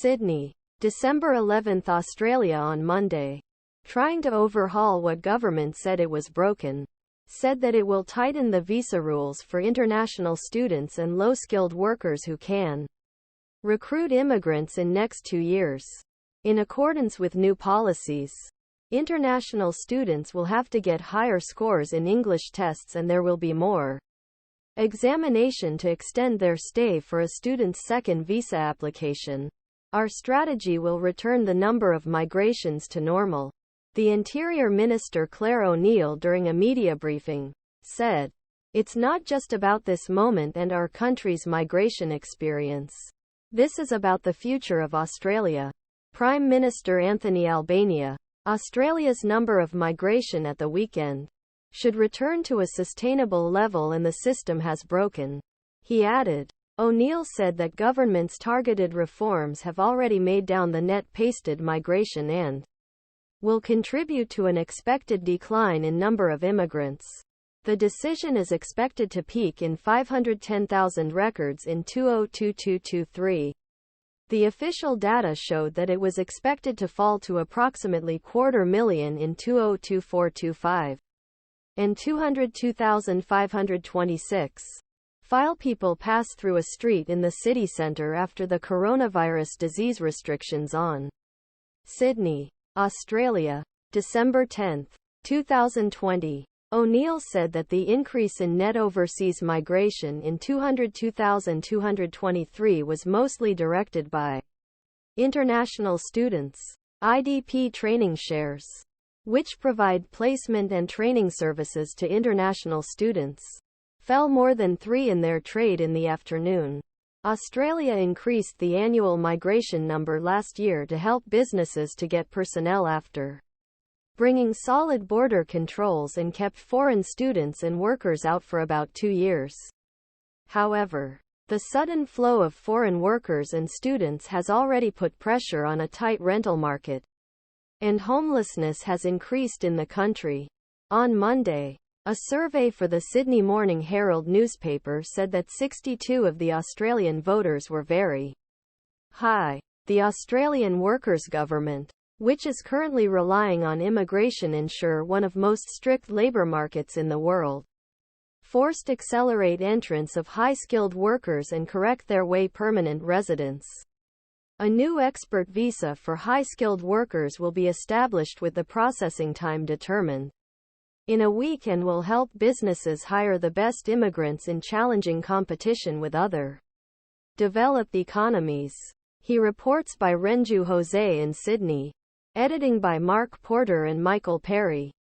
Sydney, December 11. Australia on Monday, trying to overhaul what government said it was broken, said that it will tighten the visa rules for international students and low-skilled workers who can recruit immigrants in next 2 years. In accordance with new policies, international students will have to get higher scores in English tests and there will be more examination to extend their stay for a student's second visa application. Our strategy will return the number of migrations to normal, the Interior Minister Clare O'Neil during a media briefing said. It's not just about this moment and our country's migration experience. This is about the future of Australia. Prime Minister Anthony Albania, Australia's number of migration at the weekend should return to a sustainable level and the system has broken, he added. O'Neil said that government's targeted reforms have already made down the net pasted migration and will contribute to an expected decline in number of immigrants. The decision is expected to peak in 510,000 records in 2022-23. The official data showed that it was expected to fall to approximately 250,000 in 2024-25 and 202,526. File people pass through a street in the city centre after the coronavirus disease restrictions on Sydney, Australia, December 10, 2020. O'Neil said that the increase in net overseas migration in 202,223 was mostly directed by international students. IDP Training shares, which provide placement and training services to international students, fell more than 3 in their trade in the afternoon. Australia increased the annual migration number last year to help businesses to get personnel after bringing solid border controls and kept foreign students and workers out for about 2 years. However, the sudden flow of foreign workers and students has already put pressure on a tight rental market, and homelessness has increased in the country. On Monday, a survey for the Sydney Morning Herald newspaper said that 62% of the Australian voters were very high. The Australian Workers' Government, which is currently relying on immigration, ensure one of most strict labour markets in the world, forced accelerate entrance of high-skilled workers and correct their way permanent residents. A new expert visa for high-skilled workers will be established with the processing time determined in a week and will help businesses hire the best immigrants in challenging competition with other developed economies. He reports by Renju Jose in Sydney. Editing by Mark Porter and Michael Perry.